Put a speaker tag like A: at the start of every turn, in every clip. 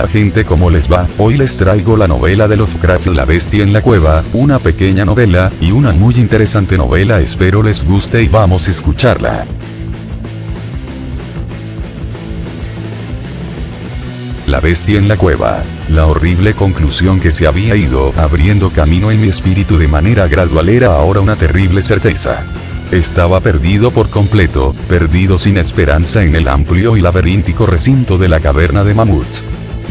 A: Hola gente, ¿cómo les va? Hoy les traigo la novela de Lovecraft, La bestia en la cueva, una pequeña novela, y una muy interesante novela, espero les guste y vamos a escucharla. La bestia en la cueva. La horrible conclusión que se había ido abriendo camino en mi espíritu de manera gradual era ahora una terrible certeza. Estaba perdido por completo, perdido sin esperanza en el amplio y laberíntico recinto de la caverna de Mamut.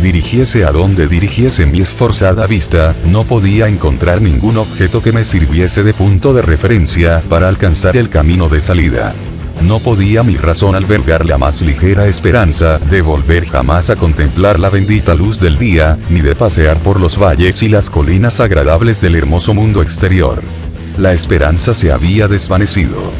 A: Dirigiese a donde dirigiese mi esforzada vista, no podía encontrar ningún objeto que me sirviese de punto de referencia para alcanzar el camino de salida. No podía mi razón albergar la más ligera esperanza de volver jamás a contemplar la bendita luz del día, ni de pasear por los valles y las colinas agradables del hermoso mundo exterior. La esperanza se había desvanecido.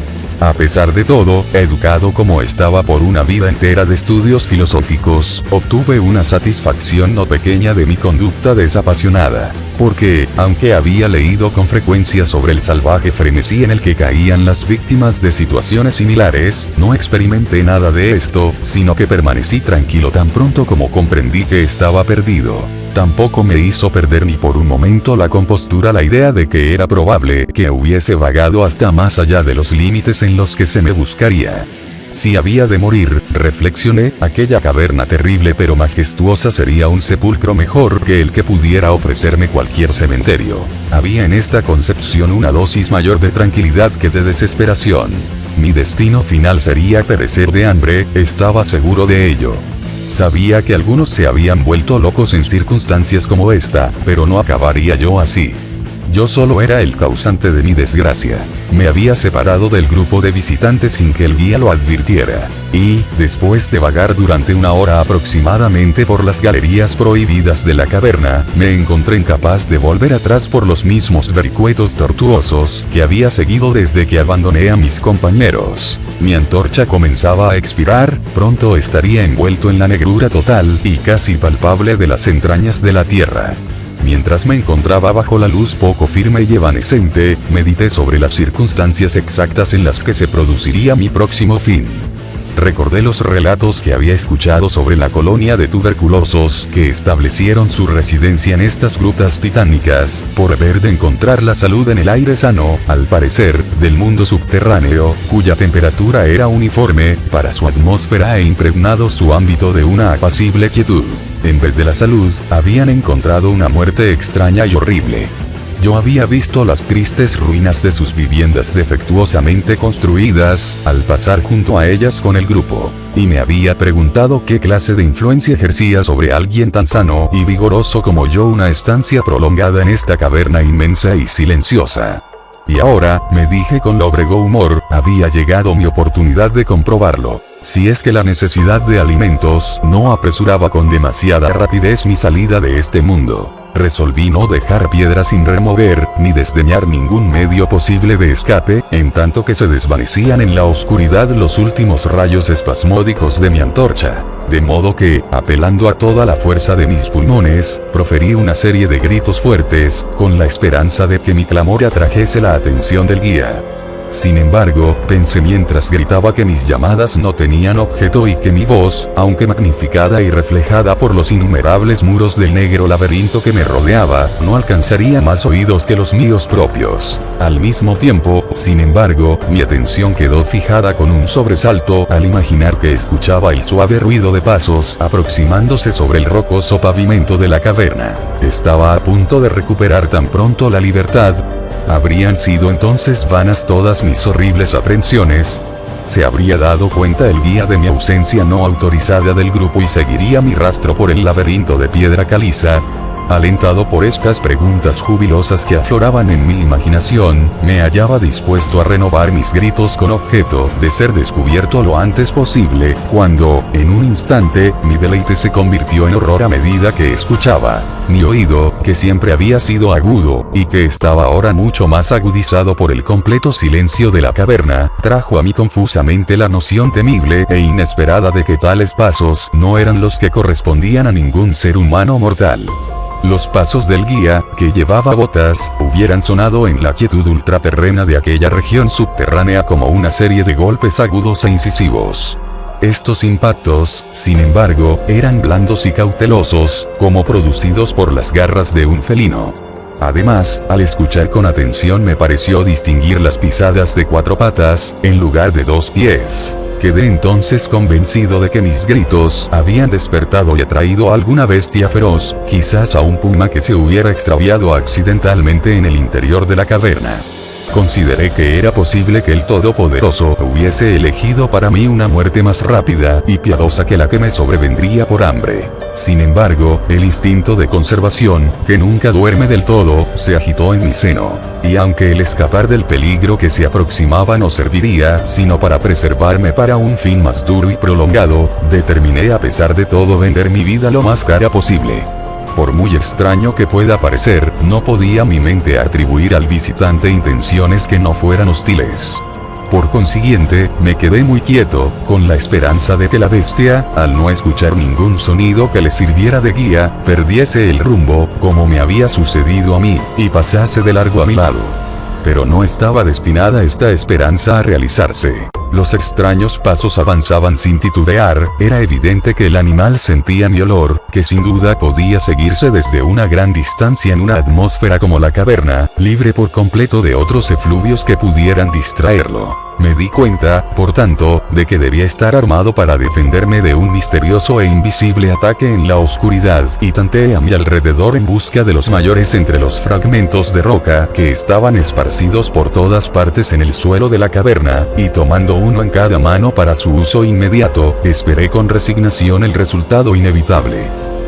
A: A pesar de todo, educado como estaba por una vida entera de estudios filosóficos, obtuve una satisfacción no pequeña de mi conducta desapasionada. Porque, aunque había leído con frecuencia sobre el salvaje frenesí en el que caían las víctimas de situaciones similares, no experimenté nada de esto, sino que permanecí tranquilo tan pronto como comprendí que estaba perdido. Tampoco me hizo perder ni por un momento la compostura la idea de que era probable que hubiese vagado hasta más allá de los límites en los que se me buscaría. Si había de morir, reflexioné, aquella caverna terrible pero majestuosa sería un sepulcro mejor que el que pudiera ofrecerme cualquier cementerio. Había en esta concepción una dosis mayor de tranquilidad que de desesperación. Mi destino final sería perecer de hambre, estaba seguro de ello. Sabía que algunos se habían vuelto locos en circunstancias como esta, pero no acabaría yo así. Yo solo era el causante de mi desgracia. Me había separado del grupo de visitantes sin que el guía lo advirtiera. Y, después de vagar durante una hora aproximadamente por las galerías prohibidas de la caverna, me encontré incapaz de volver atrás por los mismos vericuetos tortuosos que había seguido desde que abandoné a mis compañeros. Mi antorcha comenzaba a expirar, pronto estaría envuelto en la negrura total y casi palpable de las entrañas de la tierra. Mientras me encontraba bajo la luz poco firme y evanescente, medité sobre las circunstancias exactas en las que se produciría mi próximo fin. Recordé los relatos que había escuchado sobre la colonia de tuberculosos que establecieron su residencia en estas grutas titánicas, por haber de encontrar la salud en el aire sano, al parecer, del mundo subterráneo, cuya temperatura era uniforme para su atmósfera e impregnado su ámbito de una apacible quietud. En vez de la salud, habían encontrado una muerte extraña y horrible. Yo había visto las tristes ruinas de sus viviendas defectuosamente construidas, al pasar junto a ellas con el grupo, y me había preguntado qué clase de influencia ejercía sobre alguien tan sano y vigoroso como yo una estancia prolongada en esta caverna inmensa y silenciosa. Y ahora, me dije con lóbrego humor, había llegado mi oportunidad de comprobarlo. Si es que la necesidad de alimentos no apresuraba con demasiada rapidez mi salida de este mundo. Resolví no dejar piedra sin remover, ni desdeñar ningún medio posible de escape, en tanto que se desvanecían en la oscuridad los últimos rayos espasmódicos de mi antorcha. De modo que, apelando a toda la fuerza de mis pulmones, proferí una serie de gritos fuertes, con la esperanza de que mi clamor atrajese la atención del guía. Sin embargo, pensé mientras gritaba que mis llamadas no tenían objeto y que mi voz, aunque magnificada y reflejada por los innumerables muros del negro laberinto que me rodeaba, no alcanzaría más oídos que los míos propios. Al mismo tiempo, sin embargo, mi atención quedó fijada con un sobresalto al imaginar que escuchaba el suave ruido de pasos aproximándose sobre el rocoso pavimento de la caverna. Estaba a punto de recuperar tan pronto la libertad. ¿Habrían sido entonces vanas todas mis horribles aprensiones? ¿Se habría dado cuenta el guía de mi ausencia no autorizada del grupo y seguiría mi rastro por el laberinto de piedra caliza? Alentado por estas preguntas jubilosas que afloraban en mi imaginación, me hallaba dispuesto a renovar mis gritos con objeto de ser descubierto lo antes posible, cuando, en un instante, mi deleite se convirtió en horror a medida que escuchaba. Mi oído, que siempre había sido agudo, y que estaba ahora mucho más agudizado por el completo silencio de la caverna, trajo a mí confusamente la noción temible e inesperada de que tales pasos no eran los que correspondían a ningún ser humano mortal. Los pasos del guía, que llevaba botas, hubieran sonado en la quietud ultraterrena de aquella región subterránea como una serie de golpes agudos e incisivos. Estos impactos, sin embargo, eran blandos y cautelosos, como producidos por las garras de un felino. Además, al escuchar con atención me pareció distinguir las pisadas de 4 patas, en lugar de 2 pies. Quedé entonces convencido de que mis gritos habían despertado y atraído a alguna bestia feroz, quizás a un puma que se hubiera extraviado accidentalmente en el interior de la caverna. Consideré que era posible que el Todopoderoso hubiese elegido para mí una muerte más rápida y piadosa que la que me sobrevendría por hambre. Sin embargo, el instinto de conservación, que nunca duerme del todo, se agitó en mi seno. Y aunque el escapar del peligro que se aproximaba no serviría, sino para preservarme para un fin más duro y prolongado, determiné a pesar de todo vender mi vida lo más cara posible. Por muy extraño que pueda parecer, no podía mi mente atribuir al visitante intenciones que no fueran hostiles. Por consiguiente, me quedé muy quieto, con la esperanza de que la bestia, al no escuchar ningún sonido que le sirviera de guía, perdiese el rumbo, como me había sucedido a mí, y pasase de largo a mi lado. Pero no estaba destinada esta esperanza a realizarse. Los extraños pasos avanzaban sin titubear, era evidente que el animal sentía mi olor, que sin duda podía seguirse desde una gran distancia en una atmósfera como la caverna, libre por completo de otros efluvios que pudieran distraerlo. Me di cuenta, por tanto, de que debía estar armado para defenderme de un misterioso e invisible ataque en la oscuridad, y tanteé a mi alrededor en busca de los mayores entre los fragmentos de roca que estaban esparcidos por todas partes en el suelo de la caverna, y tomando uno en cada mano para su uso inmediato, esperé con resignación el resultado inevitable.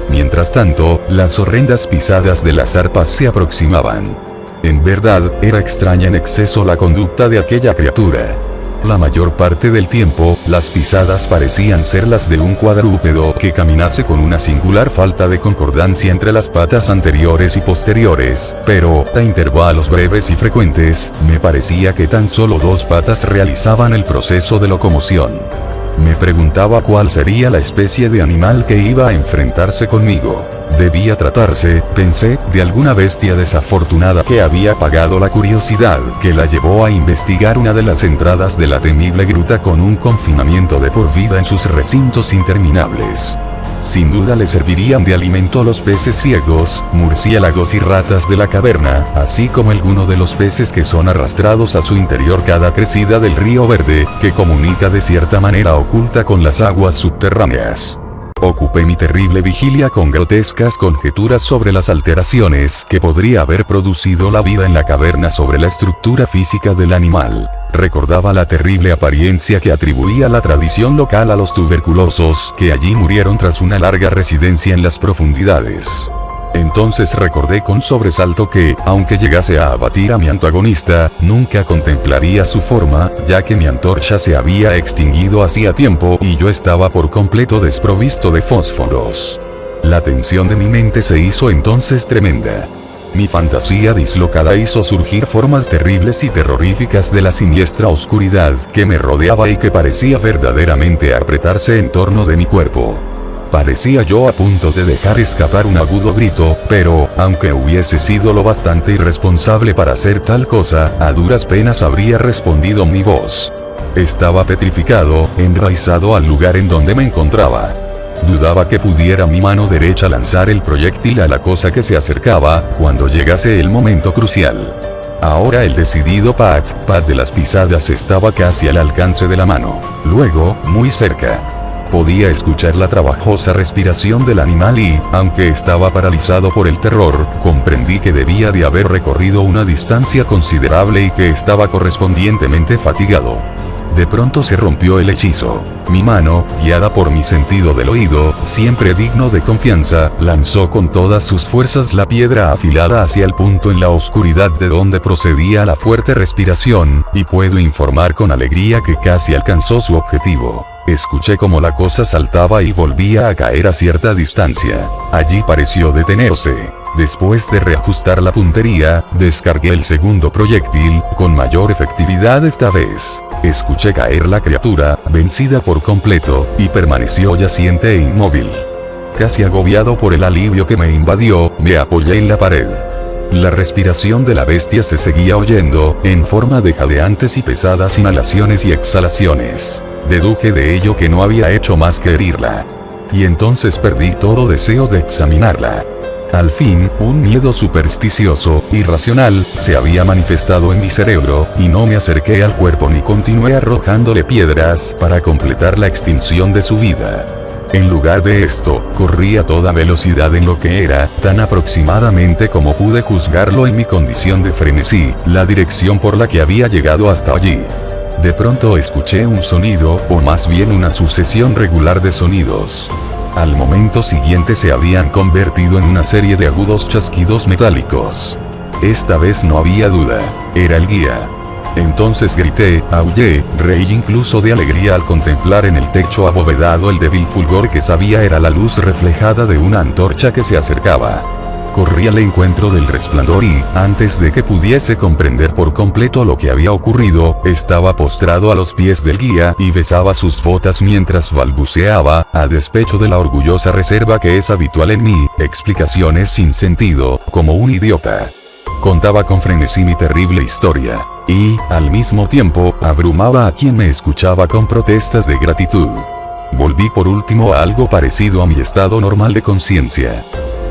A: Mientras tanto, las horrendas pisadas de las arpas se aproximaban. En verdad, era extraña en exceso la conducta de aquella criatura. La mayor parte del tiempo, las pisadas parecían ser las de un cuadrúpedo que caminase con una singular falta de concordancia entre las patas anteriores y posteriores, pero, a intervalos breves y frecuentes, me parecía que tan solo 2 patas realizaban el proceso de locomoción. Me preguntaba cuál sería la especie de animal que iba a enfrentarse conmigo. Debía tratarse, pensé, de alguna bestia desafortunada que había apagado la curiosidad que la llevó a investigar una de las entradas de la temible gruta con un confinamiento de por vida en sus recintos interminables. Sin duda le servirían de alimento los peces ciegos, murciélagos y ratas de la caverna, así como alguno de los peces que son arrastrados a su interior cada crecida del río Verde, que comunica de cierta manera oculta con las aguas subterráneas. Ocupé mi terrible vigilia con grotescas conjeturas sobre las alteraciones que podría haber producido la vida en la caverna sobre la estructura física del animal. Recordaba la terrible apariencia que atribuía la tradición local a los tuberculosos que allí murieron tras una larga residencia en las profundidades. Entonces recordé con sobresalto que, aunque llegase a abatir a mi antagonista, nunca contemplaría su forma, ya que mi antorcha se había extinguido hacía tiempo y yo estaba por completo desprovisto de fósforos. La tensión de mi mente se hizo entonces tremenda. Mi fantasía dislocada hizo surgir formas terribles y terroríficas de la siniestra oscuridad que me rodeaba y que parecía verdaderamente apretarse en torno de mi cuerpo. Parecía yo a punto de dejar escapar un agudo grito, pero, aunque hubiese sido lo bastante irresponsable para hacer tal cosa, a duras penas habría respondido mi voz. Estaba petrificado, enraizado al lugar en donde me encontraba. Dudaba que pudiera mi mano derecha lanzar el proyectil a la cosa que se acercaba, cuando llegase el momento crucial. Ahora el decidido pat de las pisadas estaba casi al alcance de la mano. Luego, muy cerca. Podía escuchar la trabajosa respiración del animal y, aunque estaba paralizado por el terror, comprendí que debía de haber recorrido una distancia considerable y que estaba correspondientemente fatigado. De pronto se rompió el hechizo. Mi mano, guiada por mi sentido del oído, siempre digno de confianza, lanzó con todas sus fuerzas la piedra afilada hacia el punto en la oscuridad de donde procedía la fuerte respiración, y puedo informar con alegría que casi alcanzó su objetivo. Escuché como la cosa saltaba y volvía a caer a cierta distancia. Allí pareció detenerse. Después de reajustar la puntería, descargué el segundo proyectil, con mayor efectividad esta vez. Escuché caer la criatura, vencida por completo, y permaneció yaciente e inmóvil. Casi agobiado por el alivio que me invadió, me apoyé en la pared. La respiración de la bestia se seguía oyendo, en forma de jadeantes y pesadas inhalaciones y exhalaciones. Deduje de ello que no había hecho más que herirla. Y entonces perdí todo deseo de examinarla. Al fin, un miedo supersticioso, irracional, se había manifestado en mi cerebro, y no me acerqué al cuerpo ni continué arrojándole piedras para completar la extinción de su vida. En lugar de esto, corrí a toda velocidad en lo que era, tan aproximadamente como pude juzgarlo en mi condición de frenesí, la dirección por la que había llegado hasta allí. De pronto escuché un sonido, o más bien una sucesión regular de sonidos. Al momento siguiente se habían convertido en una serie de agudos chasquidos metálicos. Esta vez no había duda, era el guía. Entonces grité, aullé, reí incluso de alegría al contemplar en el techo abovedado el débil fulgor que sabía era la luz reflejada de una antorcha que se acercaba. Corrí al encuentro del resplandor y, antes de que pudiese comprender por completo lo que había ocurrido, estaba postrado a los pies del guía y besaba sus botas mientras balbuceaba, a despecho de la orgullosa reserva que es habitual en mí, explicaciones sin sentido, como un idiota. Contaba con frenesí mi terrible historia, y, al mismo tiempo, abrumaba a quien me escuchaba con protestas de gratitud. Volví por último a algo parecido a mi estado normal de conciencia.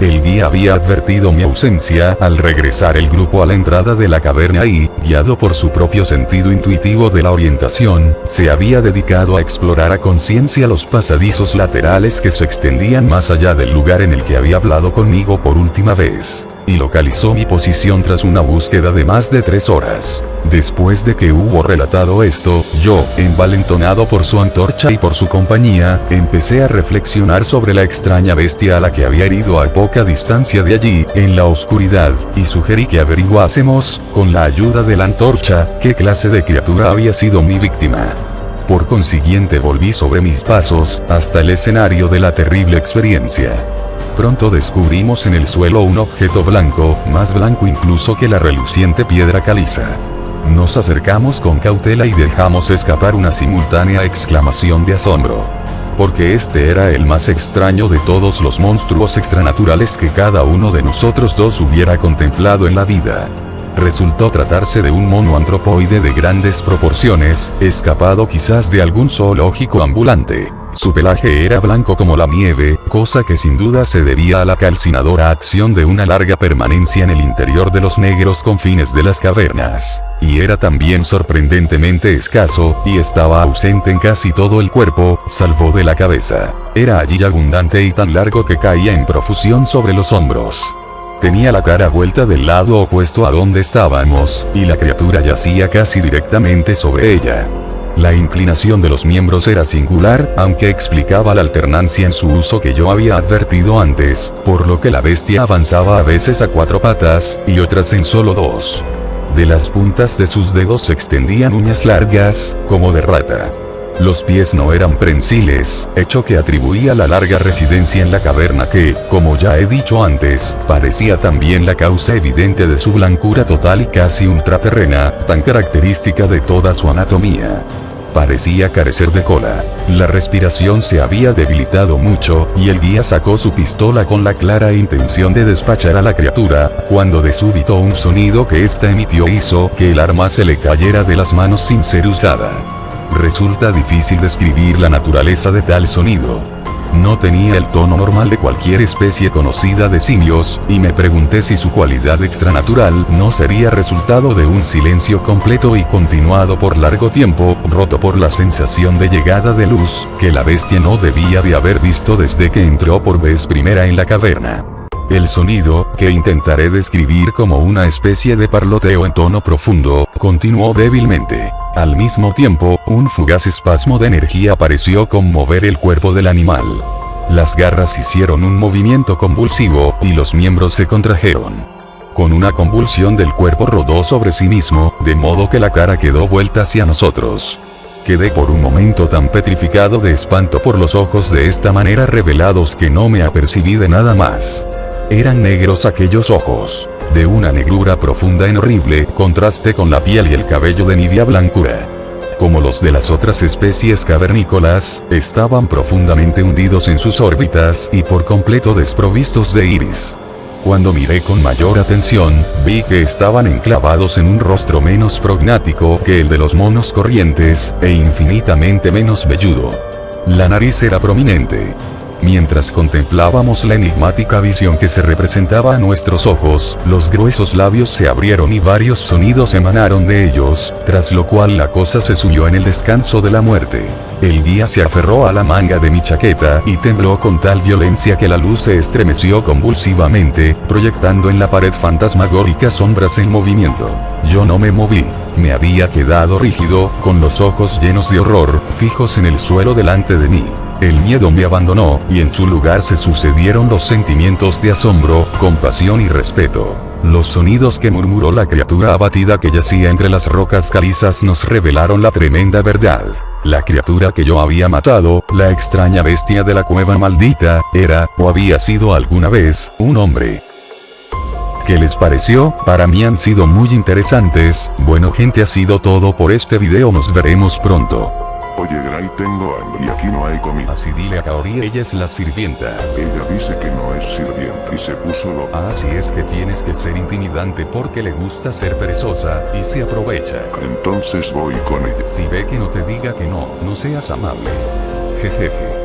A: El guía había advertido mi ausencia al regresar el grupo a la entrada de la caverna y, guiado por su propio sentido intuitivo de la orientación, se había dedicado a explorar a conciencia los pasadizos laterales que se extendían más allá del lugar en el que había hablado conmigo por última vez, y localizó mi posición tras una búsqueda de más de 3 horas. Después de que hubo relatado esto, yo, envalentonado por su antorcha y por su compañía, empecé a reflexionar sobre la extraña bestia a la que había herido a poca distancia de allí, en la oscuridad, y sugerí que averiguásemos, con la ayuda de la antorcha, qué clase de criatura había sido mi víctima. Por consiguiente volví sobre mis pasos, hasta el escenario de la terrible experiencia. Pronto descubrimos en el suelo un objeto blanco, más blanco incluso que la reluciente piedra caliza. Nos acercamos con cautela y dejamos escapar una simultánea exclamación de asombro. Porque este era el más extraño de todos los monstruos extranaturales que cada uno de nosotros dos hubiera contemplado en la vida. Resultó tratarse de un mono antropoide de grandes proporciones, escapado quizás de algún zoológico ambulante. Su pelaje era blanco como la nieve, cosa que sin duda se debía a la calcinadora acción de una larga permanencia en el interior de los negros confines de las cavernas. Y era también sorprendentemente escaso, y estaba ausente en casi todo el cuerpo, salvo de la cabeza. Era allí abundante y tan largo que caía en profusión sobre los hombros. Tenía la cara vuelta del lado opuesto a donde estábamos, y la criatura yacía casi directamente sobre ella. La inclinación de los miembros era singular, aunque explicaba la alternancia en su uso que yo había advertido antes, por lo que la bestia avanzaba a veces a 4 patas, y otras en solo 2. De las puntas de sus dedos se extendían uñas largas, como de rata. Los pies no eran prensiles, hecho que atribuía la larga residencia en la caverna que, como ya he dicho antes, parecía también la causa evidente de su blancura total y casi ultraterrena, tan característica de toda su anatomía. Parecía carecer de cola. La respiración se había debilitado mucho, y el guía sacó su pistola con la clara intención de despachar a la criatura, cuando de súbito un sonido que ésta emitió hizo que el arma se le cayera de las manos sin ser usada. Resulta difícil describir la naturaleza de tal sonido. No tenía el tono normal de cualquier especie conocida de simios, y me pregunté si su cualidad extranatural no sería resultado de un silencio completo y continuado por largo tiempo, roto por la sensación de llegada de luz, que la bestia no debía de haber visto desde que entró por vez primera en la caverna. El sonido, que intentaré describir como una especie de parloteo en tono profundo, continuó débilmente. Al mismo tiempo, un fugaz espasmo de energía pareció conmover el cuerpo del animal. Las garras hicieron un movimiento convulsivo, y los miembros se contrajeron. Con una convulsión del cuerpo rodó sobre sí mismo, de modo que la cara quedó vuelta hacia nosotros. Quedé por un momento tan petrificado de espanto por los ojos de esta manera revelados que no me apercibí de nada más. Eran negros aquellos ojos, de una negrura profunda en horrible contraste con la piel y el cabello de nívea blancura. Como los de las otras especies cavernícolas, estaban profundamente hundidos en sus órbitas y por completo desprovistos de iris. Cuando miré con mayor atención, vi que estaban enclavados en un rostro menos prognático que el de los monos corrientes, e infinitamente menos velludo. La nariz era prominente. Mientras contemplábamos la enigmática visión que se representaba a nuestros ojos, los gruesos labios se abrieron y varios sonidos emanaron de ellos, tras lo cual la cosa se sumió en el descanso de la muerte. El guía se aferró a la manga de mi chaqueta y tembló con tal violencia que la luz se estremeció convulsivamente, proyectando en la pared fantasmagóricas sombras en movimiento. Yo no me moví. Me había quedado rígido, con los ojos llenos de horror, fijos en el suelo delante de mí. El miedo me abandonó, y en su lugar se sucedieron los sentimientos de asombro, compasión y respeto. Los sonidos que murmuró la criatura abatida que yacía entre las rocas calizas nos revelaron la tremenda verdad. La criatura que yo había matado, la extraña bestia de la cueva maldita, era, o había sido alguna vez, un hombre. ¿Qué les pareció? Para mí han sido muy interesantes. Bueno gente, ha sido todo por este video, nos veremos pronto.
B: Oye Gray, tengo hambre y aquí no hay comida.
A: Así dile a Kaori, ella es la sirvienta.
B: Ella dice que no es sirvienta y se puso loca.
A: Así es que tienes que ser intimidante porque le gusta ser perezosa, y se aprovecha.
B: Entonces voy con ella.
A: Si ve que no te diga que no, no seas amable. Jejeje.